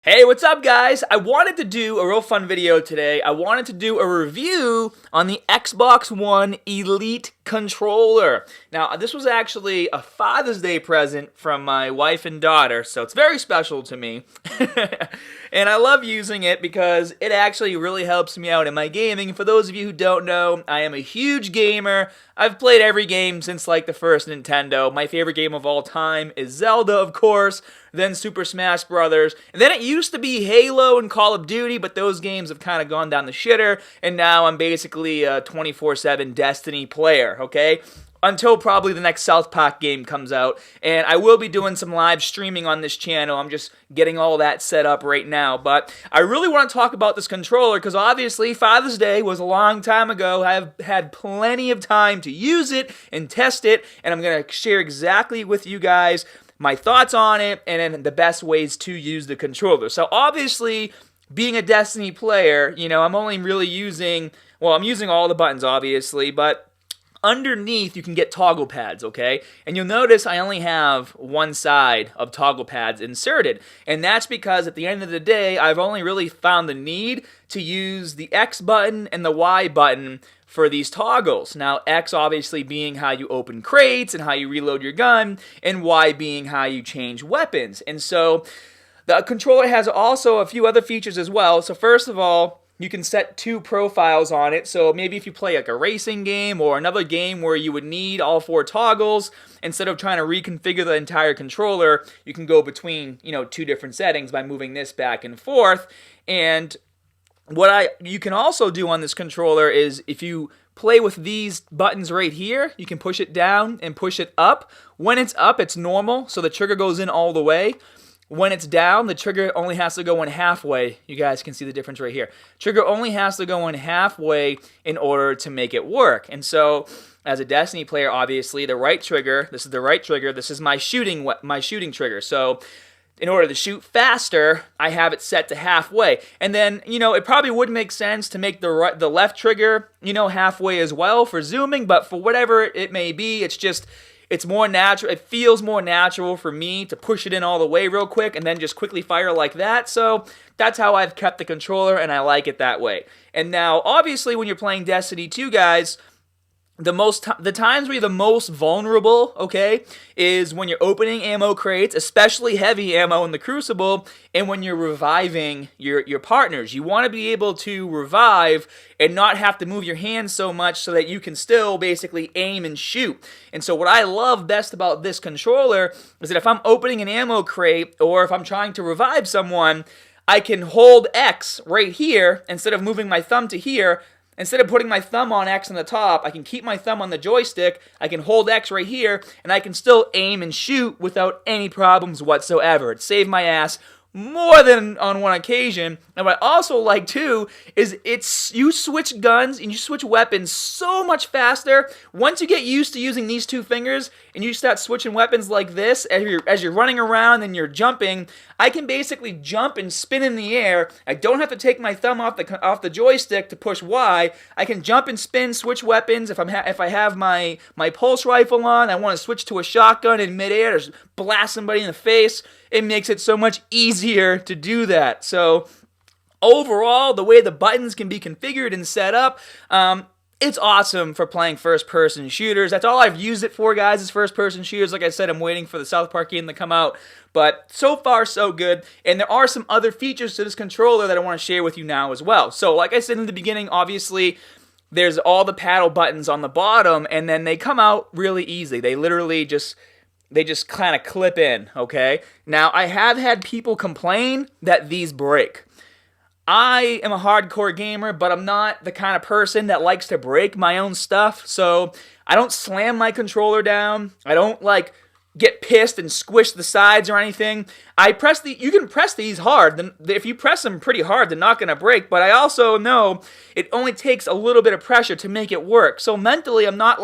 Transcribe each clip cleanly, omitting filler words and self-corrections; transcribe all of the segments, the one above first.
Hey, what's up guys? I wanted to do a real fun video today. I wanted to do a review on the Xbox One Elite controller. Now, this was actually a Father's Day present from my wife and daughter, so it's very special to me. And I love using it because it actually really helps me out in my gaming. For those of you who don't know, I am a huge gamer. I've played every game since like the first Nintendo. My favorite game of all time is Zelda, of course, then Super Smash Brothers, and then it used to be Halo and Call of Duty, but those games have kind of gone down the shitter, and now I'm basically a 24/7 Destiny player, okay? Until probably the next South Park game comes out, and I will be doing some live streaming on this channel. I'm just getting all that set up right now, but I really want to talk about this controller because obviously Father's Day was a long time ago. I've had plenty of time to use it and test it, and I'm going to share exactly with you guys my thoughts on it and then the best ways to use the controller. So obviously, being a Destiny player, I'm only really using, well, I'm using all the buttons obviously, but underneath, you can get toggle pads, okay? And you'll notice I only have one side of toggle pads inserted. And that's because at the end of the day, I've only really found the need to use the X button and the Y button for these toggles. Now, X obviously being how you open crates and how you reload your gun, and Y being how you change weapons. And so, the controller has also a few other features as well. So first of all, you can set two profiles on it, so maybe if you play like a racing game or another game where you would need all four toggles, instead of trying to reconfigure the entire controller, you can go between, two different settings by moving this back and forth. And what you can also do on this controller is if you play with these buttons right here, you can push it down and push it up. When it's up, it's normal, so the trigger goes in all the way. When it's down, the trigger only has to go in halfway. You guys can see the difference right here. Trigger only has to go in halfway in order to make it work. And so, as a Destiny player, obviously, the right trigger, this is the right trigger, this is my shooting trigger. So, in order to shoot faster, I have it set to halfway. And then, it probably would make sense to make the left trigger, halfway as well for zooming, but for whatever it may be, it's more natural. It feels more natural for me to push it in all the way real quick and then just quickly fire like that. So that's how I've kept the controller, and I like it that way. And now, obviously, when you're playing Destiny 2, guys, the times where you're the most vulnerable, okay, is when you're opening ammo crates, especially heavy ammo in the Crucible, and when you're reviving your partners. You want to be able to revive and not have to move your hands so much so that you can still basically aim and shoot. And so what I love best about this controller is that if I'm opening an ammo crate or if I'm trying to revive someone, I can hold X right here instead of moving my thumb to here. Instead of putting my thumb on X on the top, I can keep my thumb on the joystick, I can hold X right here, and I can still aim and shoot without any problems whatsoever. It saved my ass more than on one occasion. And what I also like too is you switch guns and you switch weapons so much faster. Once you get used to using these two fingers and you start switching weapons like this as you're running around and you're jumping, I can basically jump and spin in the air. I don't have to take my thumb off the joystick to push Y. I can jump and spin, switch weapons. If I have my pulse rifle on, I want to switch to a shotgun in midair to blast somebody in the face. It makes it so much easier to do that. So overall, the way the buttons can be configured and set up, it's awesome for playing first-person shooters. That's all I've used it for, guys, is first-person shooters. Like I said, I'm waiting for the South Park game to come out. But so far, so good. And there are some other features to this controller that I want to share with you now as well. So like I said in the beginning, obviously, there's all the paddle buttons on the bottom, and then they come out really easy. They literally just kind of clip in, okay? Now, I have had people complain that these break. I am a hardcore gamer, but I'm not the kind of person that likes to break my own stuff, so I don't slam my controller down. I don't, get pissed and squish the sides or anything. You can press these hard. If you press them pretty hard, they're not going to break, but I also know it only takes a little bit of pressure to make it work. So mentally, I'm not,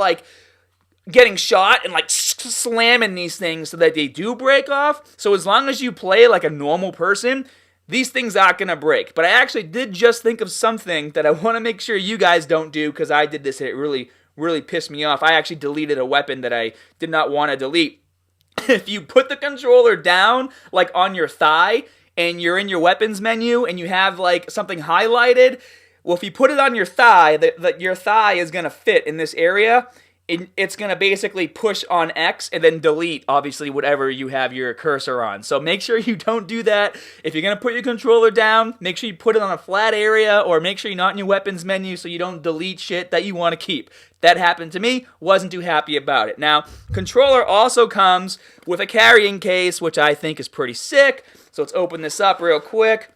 getting shot and slamming these things so that they do break off. So as long as you play like a normal person, these things aren't going to break. But I actually did just think of something that I want to make sure you guys don't do, because I did this and it really, really pissed me off. I actually deleted a weapon that I did not want to delete. If you put the controller down, on your thigh, and you're in your weapons menu and you have like something highlighted, well, if you put it on your thigh, your thigh is going to fit in this area. It's going to basically push on X and then delete, obviously, whatever you have your cursor on. So make sure you don't do that. If you're going to put your controller down, make sure you put it on a flat area, or make sure you're not in your weapons menu so you don't delete shit that you want to keep. That happened to me. Wasn't too happy about it. Now, controller also comes with a carrying case, which I think is pretty sick. So let's open this up real quick.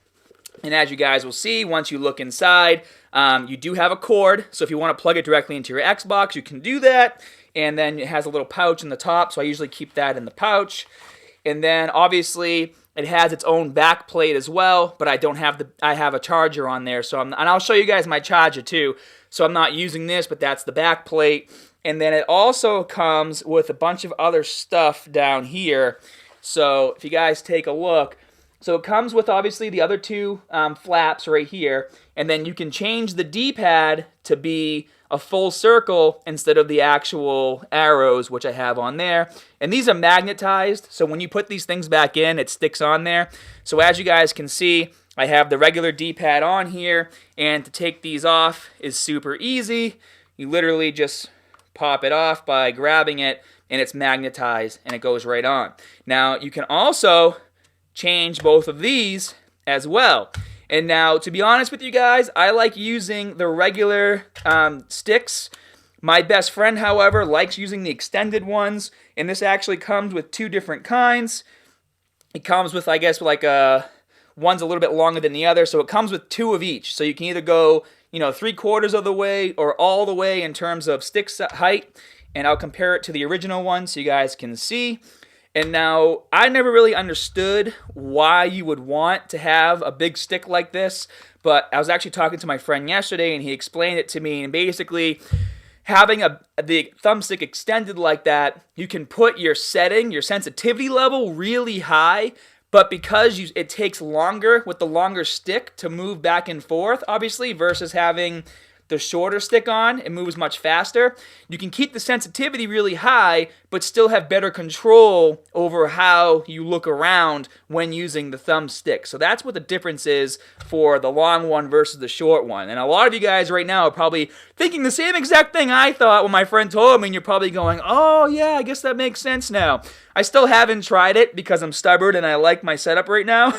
And as you guys will see, once you look inside, you do have a cord. So if you want to plug it directly into your Xbox, you can do that. And then it has a little pouch in the top, so I usually keep that in the pouch. And then obviously it has its own back plate as well, but I don't have I have a charger on there. So and I'll show you guys my charger too. So I'm not using this, but that's the back plate. And then it also comes with a bunch of other stuff down here. So if you guys take a look, so it comes with obviously the other two flaps right here, and then you can change the D-pad to be a full circle instead of the actual arrows, which I have on there. And these are magnetized, so when you put these things back in, it sticks on there. So as you guys can see, I have the regular D-pad on here, and to take these off is super easy. You literally just pop it off by grabbing it, and it's magnetized, and it goes right on. Now, you can also change both of these as well. And now, to be honest with you guys, I like using the regular sticks. My best friend, however, likes using the extended ones, and this actually comes with two different kinds. It comes with, I guess, like one's a little bit longer than the other, so it comes with two of each. So you can either go, 3/4 of the way or all the way in terms of stick height, and I'll compare it to the original one so you guys can see. And now, I never really understood why you would want to have a big stick like this, but I was actually talking to my friend yesterday, and he explained it to me, and basically, having the thumbstick extended like that, you can put your setting, your sensitivity level really high, but because it takes longer with the longer stick to move back and forth, obviously, versus having the shorter stick on, it moves much faster. You can keep the sensitivity really high, but still have better control over how you look around when using the thumbstick. So that's what the difference is for the long one versus the short one. And a lot of you guys right now are probably thinking the same exact thing I thought when my friend told me, and you're probably going, oh yeah, I guess that makes sense now. I still haven't tried it because I'm stubborn and I like my setup right now.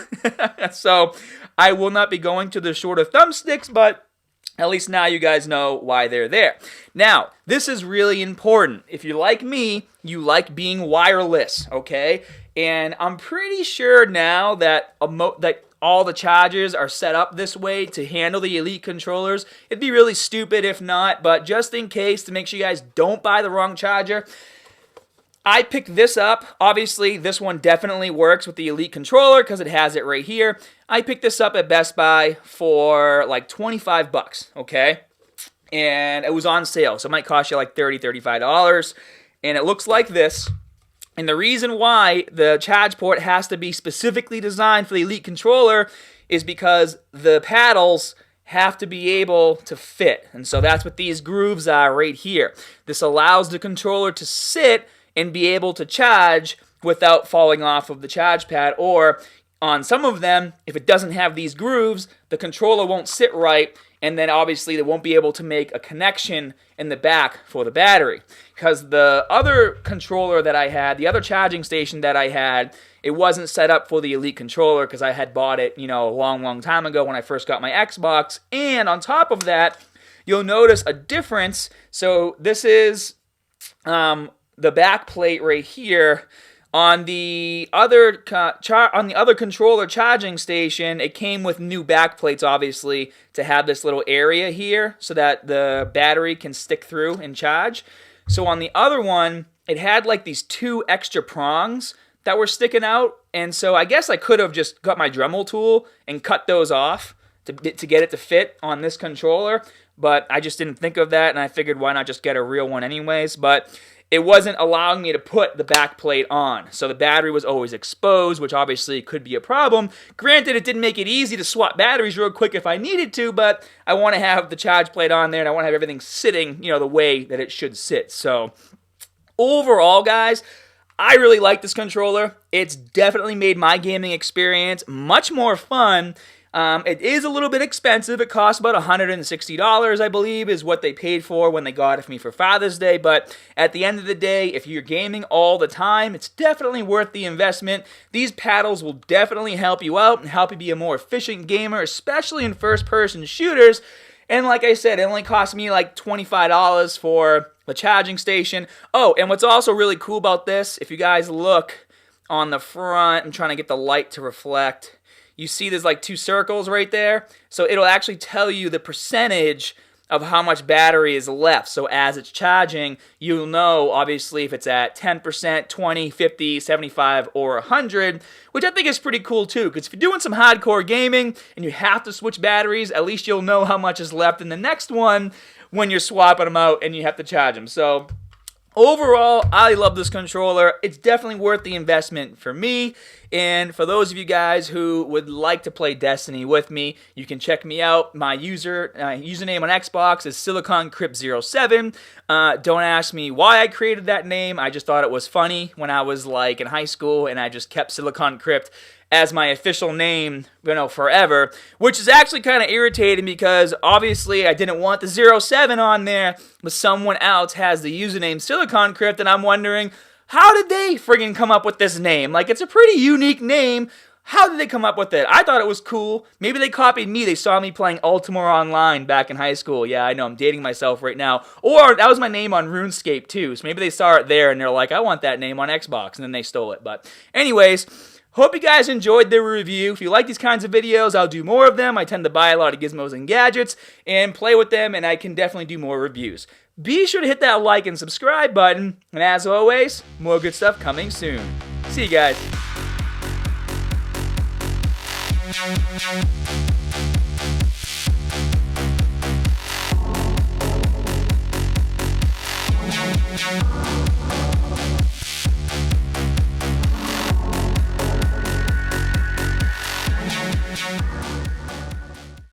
So I will not be going to the shorter thumbsticks, but at least now you guys know why they're there. Now, this is really important. If you're like me, you like being wireless, okay? And I'm pretty sure now that all the chargers are set up this way to handle the Elite controllers. It'd be really stupid if not, but just in case, to make sure you guys don't buy the wrong charger, I picked this up. Obviously, this one definitely works with the Elite controller because it has it right here. I picked this up at Best Buy for like 25 bucks, okay? And it was on sale, so it might cost you like $30, $35. And it looks like this. And the reason why the charge port has to be specifically designed for the Elite controller is because the paddles have to be able to fit. And so that's what these grooves are right here. This allows the controller to sit and be able to charge without falling off of the charge pad, or on some of them, if it doesn't have these grooves, the controller won't sit right, and then obviously they won't be able to make a connection in the back for the battery. Because the other controller that I had, the other charging station that I had, it wasn't set up for the Elite controller because I had bought it, a long time ago when I first got my Xbox. And on top of that, you'll notice a difference. So this is the back plate right here. On the other controller charging station, it came with new back plates, obviously, to have this little area here so that the battery can stick through and charge. So on the other one, it had like these two extra prongs that were sticking out, and so I guess I could have just got my Dremel tool and cut those off to get it to fit on this controller, but I just didn't think of that, and I figured why not just get a real one anyways. But it wasn't allowing me to put the back plate on, so the battery was always exposed, which obviously could be a problem. Granted, it didn't make it easy to swap batteries real quick if I needed to, but I want to have the charge plate on there, and I want to have everything sitting, the way that it should sit. So overall, guys, I really like this controller. It's definitely made my gaming experience much more fun. It is a little bit expensive. It costs about $160, I believe, is what they paid for when they got it for me for Father's Day. But at the end of the day, if you're gaming all the time, it's definitely worth the investment. These paddles will definitely help you out and help you be a more efficient gamer, especially in first-person shooters. And like I said, it only cost me like $25 for the charging station. Oh, and what's also really cool about this, if you guys look on the front, I'm trying to get the light to reflect. You see there's like 2 circles right there. So it'll actually tell you the percentage of how much battery is left. So as it's charging, you'll know obviously if it's at 10%, 20, 50, 75, or 100, which I think is pretty cool too, because if you're doing some hardcore gaming and you have to switch batteries, at least you'll know how much is left in the next one when you're swapping them out and you have to charge them. So overall, I love this controller. It's definitely worth the investment for me. And for those of you guys who would like to play Destiny with me, you can check me out. My username on Xbox is SiliconCrypt07. Don't ask me why I created that name. I just thought it was funny when I was like in high school, and I just kept Silicon Crypt as my official name, forever, which is actually kind of irritating because obviously I didn't want the 07 on there, but someone else has the username Silicon Crypt, and I'm wondering, how did they friggin' come up with this name? Like, it's a pretty unique name. How did they come up with it? I thought it was cool. Maybe they copied me. They saw me playing Ultimate Online back in high school. Yeah, I know, I'm dating myself right now. Or that was my name on RuneScape too, so maybe they saw it there and they're like, I want that name on Xbox, and then they stole it. But anyways, hope you guys enjoyed the review. If you like these kinds of videos, I'll do more of them. I tend to buy a lot of gizmos and gadgets and play with them, and I can definitely do more reviews. Be sure to hit that like and subscribe button, and as always, more good stuff coming soon. See you guys.